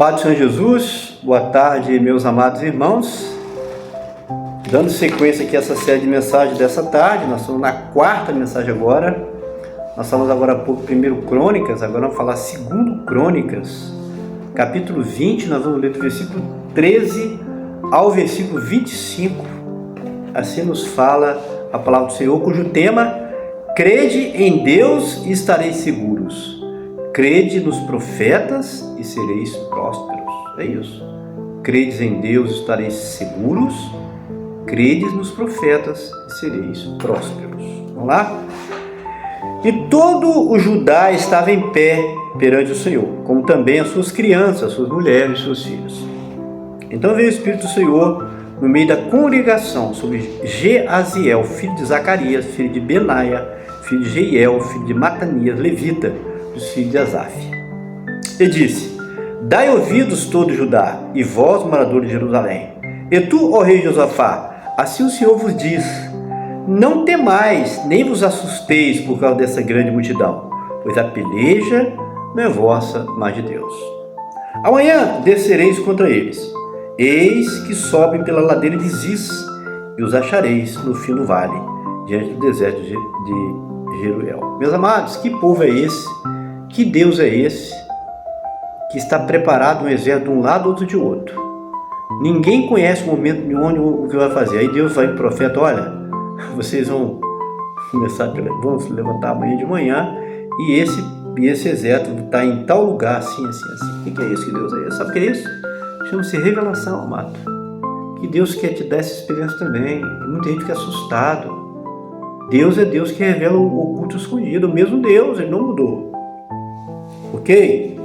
Paz do Senhor Jesus, boa tarde, meus amados irmãos. Dando sequência aqui a essa série de mensagens dessa tarde, nós estamos na quarta mensagem agora. Nós falamos agora há pouco primeiro Crônicas, agora vamos falar segundo Crônicas, capítulo 20, nós vamos ler do versículo 13 ao versículo 25. Assim nos fala a palavra do Senhor, cujo tema: crede em Deus e estareis seguros. Crede nos profetas e sereis prósperos. É isso. Credes em Deus e estareis seguros. Credes nos profetas e sereis prósperos. Vamos lá? E todo o Judá estava em pé perante o Senhor, como também as suas crianças, as suas mulheres e seus filhos. Então veio o Espírito do Senhor no meio da congregação sobre Jeaziel, filho de Zacarias, filho de Benaia, filho de Jeiel, filho de Matanias, levita, dos filhos de Asaf. E disse: dai ouvidos todo Judá, e vós, moradores de Jerusalém. E tu, ó rei Josafá, assim o Senhor vos diz: não temais, nem vos assusteis por causa dessa grande multidão, pois a peleja não é vossa, mas de Deus. Amanhã descereis contra eles. Eis que sobem pela ladeira de Ziz, e os achareis no fim do vale, diante do deserto de Jeruel. Meus amados, que povo é esse? Que Deus é esse? Que está preparado um exército de um lado, outro de outro. Ninguém conhece o momento de onde o que vai fazer. Aí Deus vai para o profeta: olha, vocês vão se levantar amanhã de manhã e esse exército está em tal lugar, assim. O que é isso que Deus é? Sabe o que é isso? Chama-se revelação, amado. Que Deus quer te dar essa experiência também. Muita gente fica assustado. Deus é Deus que revela o oculto escondido. O mesmo Deus, Ele não mudou. Ok?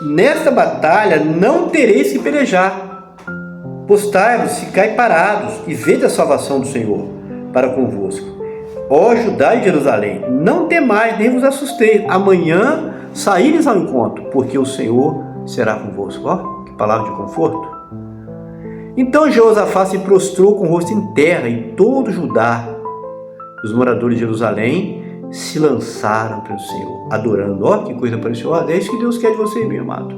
Nesta batalha não tereis que pelejar. Postai-vos, ficai parados e vede a salvação do Senhor para convosco. Ó Judá e Jerusalém, não temais, nem vos assusteis. Amanhã saíres ao encontro, porque o Senhor será convosco. Ó, que palavra de conforto. Então Jeosafá se prostrou com o rosto em terra, e todo Judá, os moradores de Jerusalém, se lançaram pelo Senhor, adorando. Ó, que coisa preciosa. É isso que Deus quer de você, meu amado.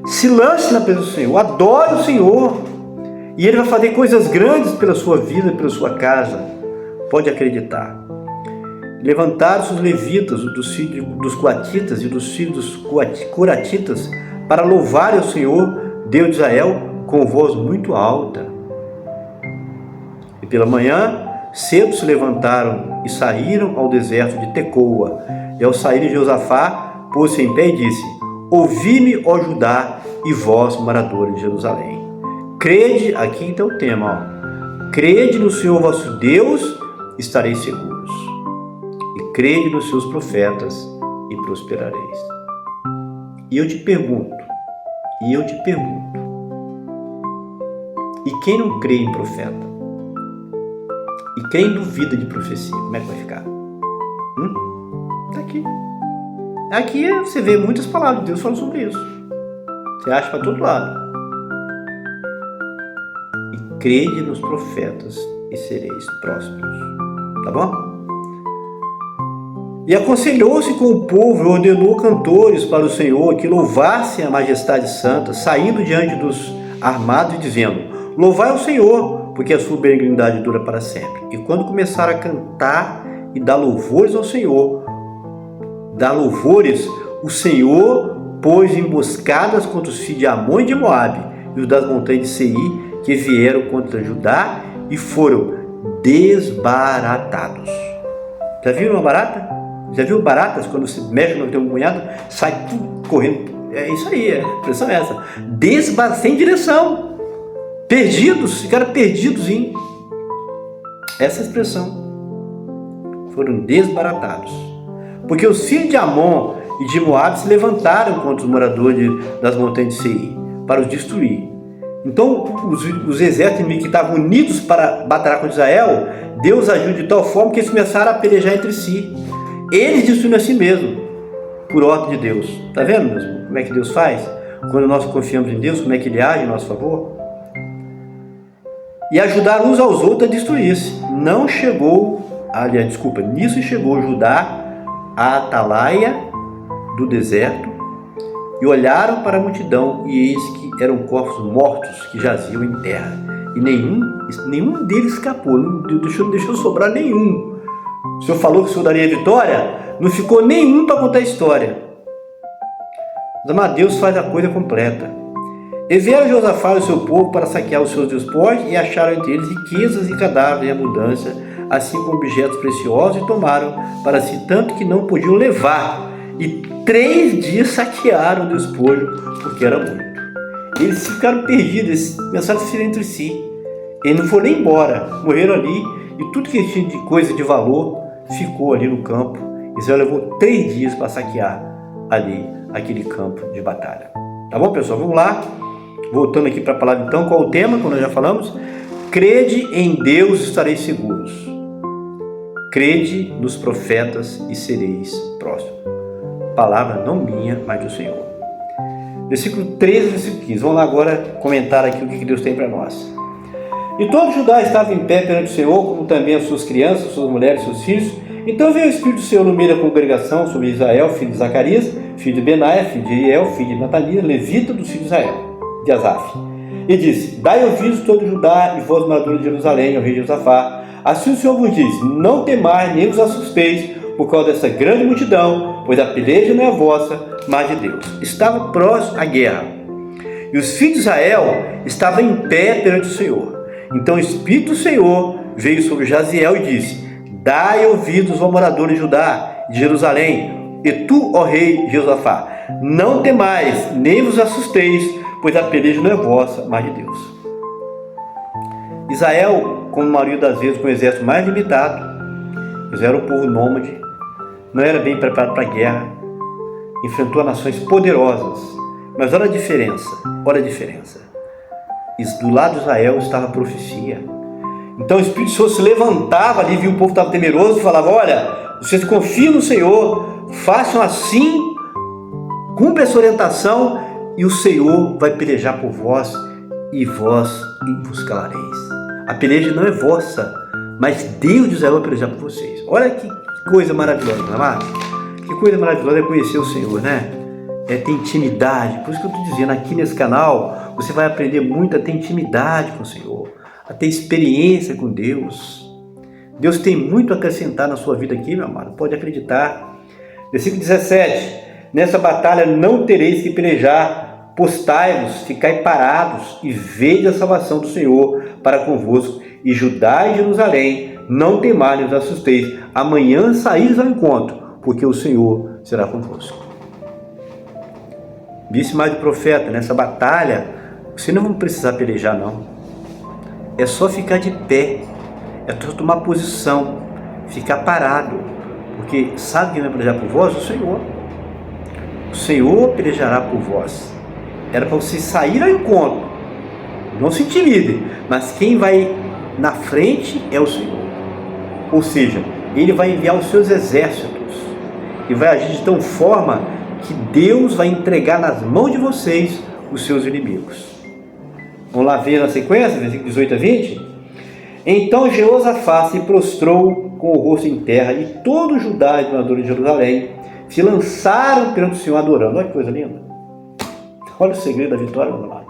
Se lance na presença do Senhor, adore o Senhor, e Ele vai fazer coisas grandes pela sua vida, pela sua casa. Pode acreditar. Levantaram-se os levitas, dos filhos dos coatitas e dos filhos dos coratitas, para louvarem ao Senhor, Deus de Israel, com voz muito alta. E pela manhã cedo se levantaram e saíram ao deserto de Tecoa. E ao saírem, Jeosafá pôs-se em pé e disse: ouvi-me, ó Judá, e vós, moradores de Jerusalém. Crede, aqui está o tema, ó. Crede no Senhor vosso Deus, estareis seguros. E crede nos seus profetas, e prosperareis. E eu te pergunto, e quem não crê em profeta? E quem duvida de profecia, como é que vai ficar? Está aqui. Aqui você vê muitas palavras de Deus falando sobre isso. Você acha para todo lado. E crede nos profetas e sereis prósperos. Tá bom? E aconselhou-se com o povo e ordenou cantores para o Senhor que louvassem a majestade santa, saindo diante dos armados e dizendo: louvai ao Senhor, porque a sua benignidade dura para sempre. E quando começaram a cantar e dar louvores ao Senhor, o Senhor pôs emboscadas contra os filhos de Amon e de Moabe e os das montanhas de Seir, que vieram contra Judá e foram desbaratados. Já viram uma barata? Já viu baratas quando se mexe no teu punhado? Sai tudo correndo. É isso aí, a expressão é essa. Sem direção. Perdidos, ficaram perdidos em essa expressão. Foram desbaratados. Porque os filhos de Amon e de Moabe se levantaram contra os moradores das montanhas de Seir para os destruir. Então, os exércitos inimigos que estavam unidos para batalhar contra Israel, Deus agiu de tal forma que eles começaram a pelejar entre si. Eles destruíram a si mesmo, por ordem de Deus. Está vendo, mesmo? Como é que Deus faz? Quando nós confiamos em Deus, como é que Ele age em nosso favor? E ajudaram uns aos outros a destruir-se. Nisso chegou Judá, a Atalaia do deserto e olharam para a multidão, e eis que eram corpos mortos que jaziam em terra, e nenhum deles escapou, não deixou sobrar nenhum. O Senhor falou que o Senhor daria a vitória, não ficou nenhum para contar a história. Mas Deus faz a coisa completa. E vieram Josafá e o seu povo para saquear os seus despojos, e acharam entre eles riquezas e cadáveres em abundância, assim como objetos preciosos, e tomaram para si tanto que não podiam levar. E 3 dias saquearam o despojo, porque era muito. Eles ficaram perdidos, eles começaram a se virar entre si. Eles não foram nem embora, morreram ali, e tudo que tinha de coisa de valor ficou ali no campo. Israel levou 3 dias para saquear ali aquele campo de batalha. Tá bom, pessoal? Vamos lá. Voltando aqui para a palavra então, qual o tema, como nós já falamos? Crede em Deus e estareis seguros. Crede nos profetas e sereis próximos. Palavra não minha, mas do Senhor. Versículo 13 e versículo 15. Vamos lá agora comentar aqui o que Deus tem para nós. E todo Judá estava em pé perante o Senhor, como também as suas crianças, suas mulheres, seus filhos. Então veio o Espírito do Senhor no meio da congregação sobre Israel, filho de Zacarias, filho de Benaia, filho de Eliel, filho de Natania, levita dos filhos de Israel, de Asaf. E disse: dai ouvidos todo Judá e vós moradores de Jerusalém, ao rei Josafá. Assim o Senhor vos diz: não temais nem vos assusteis por causa dessa grande multidão, pois a peleja não é vossa, mas de Deus. Estava próximo a guerra, e os filhos de Israel estavam em pé perante o Senhor. Então o Espírito do Senhor veio sobre Jaziel e disse: dai ouvidos, ó moradores de Judá e de Jerusalém, e tu, ó rei Josafá, não temais, nem vos assusteis, pois a peleja não é vossa, mas de Deus. Israel, como a maioria das vezes com o exército mais limitado, Israel era um povo nômade, não era bem preparado para a guerra, enfrentou nações poderosas, mas olha a diferença, olha a diferença. Do lado de Israel estava a profecia. Então o Espírito do Senhor se levantava ali, viu o povo estava temeroso e falava: olha, vocês confiam no Senhor, façam assim, cumpram essa orientação, e o Senhor vai pelejar por vós, e vós vos calareis. A peleja não é vossa, mas Deus de Israel vai pelejar por vocês. Olha que coisa maravilhosa, não é, amado? Que coisa maravilhosa é conhecer o Senhor, né? É ter intimidade. Por isso que eu estou dizendo, aqui nesse canal, você vai aprender muito a ter intimidade com o Senhor, a ter experiência com Deus. Deus tem muito a acrescentar na sua vida aqui, meu amado, pode acreditar. Versículo 17: nessa batalha não tereis que pelejar, postai-vos, ficai parados e vede a salvação do Senhor para convosco, e Judá e Jerusalém, não temais nem vos assusteis, amanhã saíres ao encontro, porque o Senhor será convosco. Disse mais o profeta: nessa batalha, vocês não vão precisar pelejar não, é só ficar de pé, é só tomar posição, ficar parado, porque sabe quem vai pelejar por vós? O Senhor. O Senhor pelejará por vós. Era para vocês sair ao encontro, não se intimidem, mas quem vai na frente é o Senhor. Ou seja, Ele vai enviar os seus exércitos e vai agir de tal forma que Deus vai entregar nas mãos de vocês os seus inimigos. Vamos lá ver na sequência, versículo 18 a 20. Então Jeosafá se prostrou com o rosto em terra, e todo Judá e moradores de Jerusalém se lançaram perante o Senhor adorando. Olha que coisa linda. Olha o segredo da vitória, meu amado.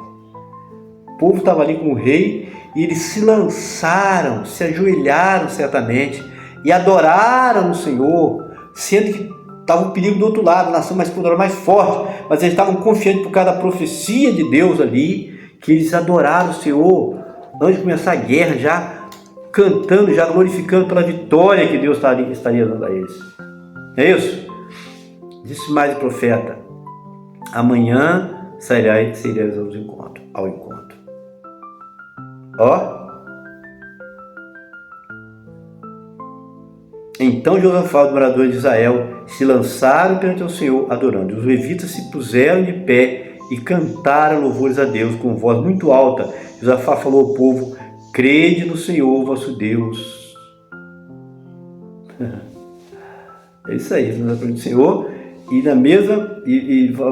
O povo estava ali com o rei, e eles se lançaram, se ajoelharam certamente, e adoraram o Senhor, sendo que estava o perigo do outro lado, a nação mais poderosa, mais forte, mas eles estavam confiantes por causa da profecia de Deus ali, que eles adoraram o Senhor, antes de começar a guerra, já cantando, já glorificando pela vitória que Deus estaria dando a eles. É isso? Disse mais o profeta: amanhã sairás ao encontro. Ó. Então Josafá, os moradores de Israel, se lançaram perante o Senhor adorando. Os levitas se puseram de pé e cantaram louvores a Deus com voz muito alta. Josafá falou ao povo: crede no Senhor vosso Deus. É isso aí, nós aprendemos o Senhor. E na mesa,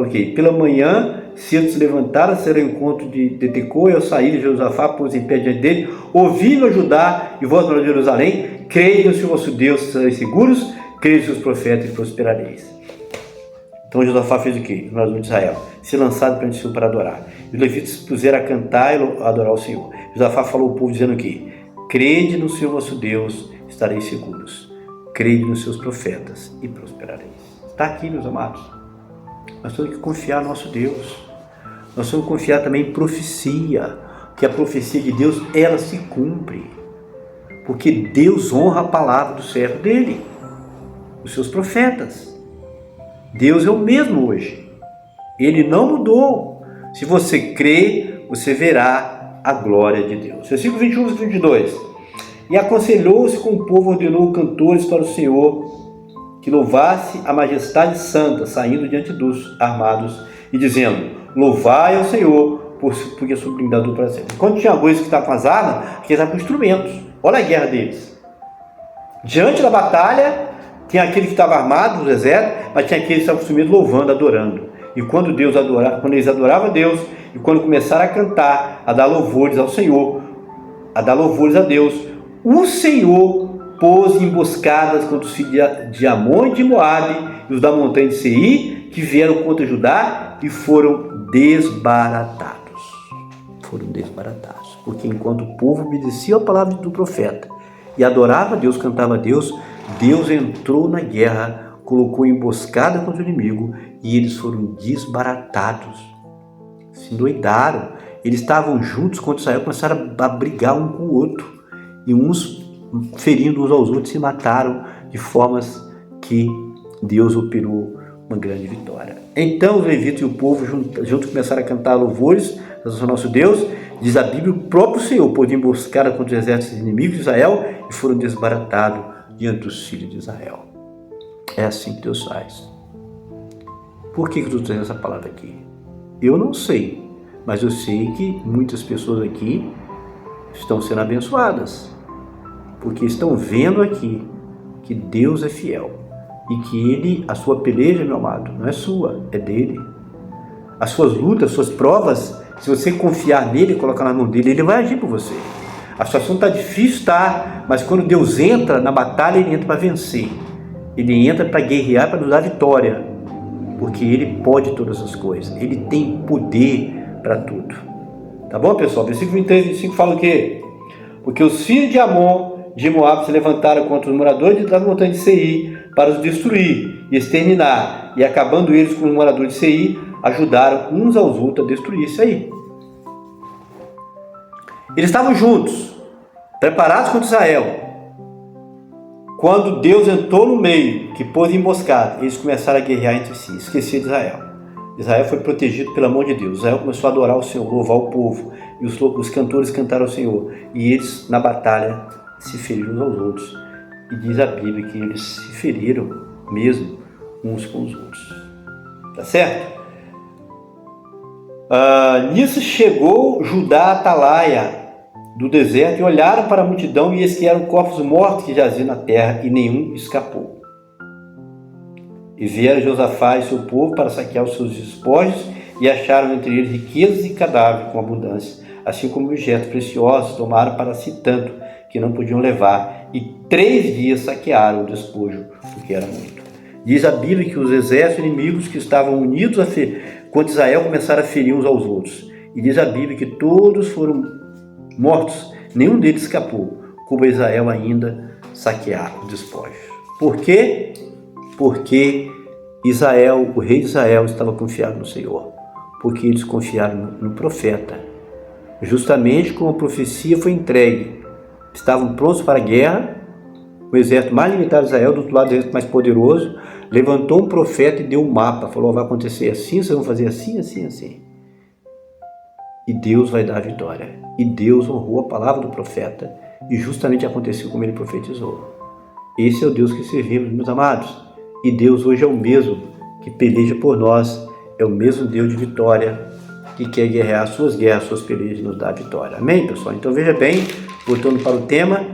ok, pela manhã, cedo se levantaram, serão encontro de Tecoa, e ao sair de Josafá, pôs em pé diante dele: ouvi-me, ó Judá e vós, moradores de Jerusalém, crede no Senhor vosso Deus, sereis seguros, crede nos seus profetas e prosperareis. Então Josafá fez o quê? Os moradores de Israel se lançaram perante o Senhor para adorar. E os levitas se puseram a cantar e adorar o Senhor. Josafá falou ao povo dizendo o quê? Crede no Senhor vosso Deus, estareis seguros. Crede nos seus profetas e prosperareis. Está aqui, meus amados. Nós temos que confiar no nosso Deus. Nós temos que confiar também em profecia. Que a profecia de Deus, ela se cumpre. Porque Deus honra a palavra do servo dele, os seus profetas. Deus é o mesmo hoje. Ele não mudou. Se você crê, você verá a glória de Deus. Versículo 21 e 22. E aconselhou-se com o povo, ordenou cantores para o Senhor, que louvasse a majestade santa, saindo diante dos armados, e dizendo, louvai ao Senhor, porque é sublime da dor para sempre. Quando tinha alguns que estavam com as armas, eles estavam com instrumentos. Olha a guerra deles. Diante da batalha, tinha aquele que estava armado, os exércitos, mas tinha aqueles que estavam sumidos louvando, adorando. E quando eles adoravam a Deus, e quando começaram a cantar, a dar louvores ao Senhor, a dar louvores a Deus, o Senhor pôs emboscadas contra os filhos de Amon e de Moabe, e os da montanha de Seir, que vieram contra Judá e foram desbaratados. Foram desbaratados. Porque enquanto o povo obedecia a palavra do profeta e adorava a Deus, cantava a Deus, Deus entrou na guerra, colocou emboscada contra o inimigo e eles foram desbaratados. Se endoidaram. Eles estavam juntos contra Israel, começaram a brigar um com o outro. E uns ferindo uns aos outros se mataram de formas que Deus operou uma grande vitória. Então os levitas e o povo juntos começaram a cantar louvores ao nosso Deus. Diz a Bíblia, o próprio Senhor pôs emboscada contra os exércitos inimigos de Israel e foram desbaratados diante dos filhos de Israel. É assim que Deus faz. Por que eu estou trazendo essa palavra aqui? Eu não sei, mas eu sei que muitas pessoas aqui estão sendo abençoadas, porque estão vendo aqui que Deus é fiel e que a sua peleja, meu amado, não é sua, é dele. As suas lutas, as suas provas, se você confiar nele e colocar na mão dele, ele vai agir por você. A situação está difícil, tá? Mas quando Deus entra na batalha, ele entra para vencer. Ele entra para guerrear, para nos dar vitória, porque ele pode todas as coisas. Ele tem poder para tudo. Tá bom, pessoal? Versículo 23 e 25 fala o quê? Porque os filhos de Amon, de Moabe, se levantaram contra os moradores da montanha de Seir para os destruir e exterminar. E acabando eles com os moradores de Seir, ajudaram uns aos outros a destruir isso aí. Eles estavam juntos, preparados contra Israel. Quando Deus entrou no meio, que pôs emboscada, eles começaram a guerrear entre si, esquecer de Israel. Israel foi protegido pelo amor de Deus. Israel começou a adorar o Senhor, louvar o povo. E os cantores cantaram ao Senhor. E eles, na batalha, se feriram uns aos outros. E diz a Bíblia que eles se feriram mesmo uns com os outros. Tá certo? Nisso chegou Judá a Atalaia do deserto e olharam para a multidão e eis que eram corpos mortos que jaziam na terra e nenhum escapou. E vieram Josafá e seu povo para saquear os seus despojos e acharam entre eles riquezas e cadáveres com abundância, assim como objetos preciosos. Tomaram para si tanto que não podiam levar e 3 dias saquearam o despojo, porque era muito. Diz a Bíblia que os exércitos inimigos que estavam unidos contra Israel começaram a ferir uns aos outros. E diz a Bíblia que todos foram mortos, nenhum deles escapou, como Israel ainda saquear o despojo. Por quê? Porque Israel, o rei de Israel, estava confiado no Senhor, porque eles confiaram no profeta. Justamente como a profecia foi entregue, estavam prontos para a guerra. O exército mais limitado de Israel, do outro lado do exército mais poderoso, levantou um profeta e deu um mapa, falou, vai acontecer assim, vocês vão fazer assim, assim, assim. E Deus vai dar a vitória. E Deus honrou a palavra do profeta, e justamente aconteceu como ele profetizou. Esse é o Deus que servimos, meus amados. E Deus hoje é o mesmo que peleja por nós, é o mesmo Deus de vitória, que quer guerrear as suas guerras, as suas pelejas e nos dar a vitória. Amém, pessoal? Então veja bem, voltando para o tema,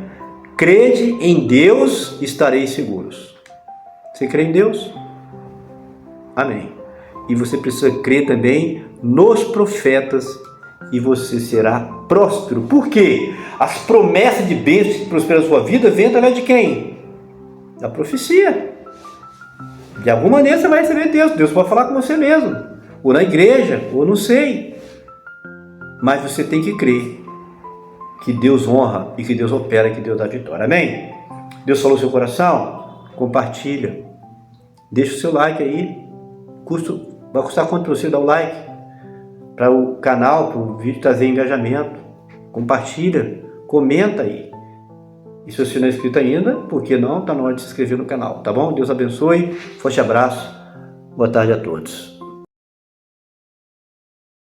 crede em Deus, estareis seguros. Você crê em Deus? Amém. E você precisa crer também nos profetas e você será próspero. Por quê? As promessas de bênçãos que prosperam a sua vida vêm através de quem? Da profecia. De alguma maneira você vai receber Deus. Deus pode falar com você mesmo. Ou na igreja, ou não sei. Mas você tem que crer que Deus honra e que Deus opera, que Deus dá vitória. Amém? Deus falou no seu coração? Compartilha. Deixa o seu like aí. Vai custar quanto para você dar o like? Para o canal, para o vídeo trazer engajamento. Compartilha. Comenta aí. E se você não é inscrito ainda, por que não? Está na hora de se inscrever no canal, tá bom? Deus abençoe. Forte abraço. Boa tarde a todos.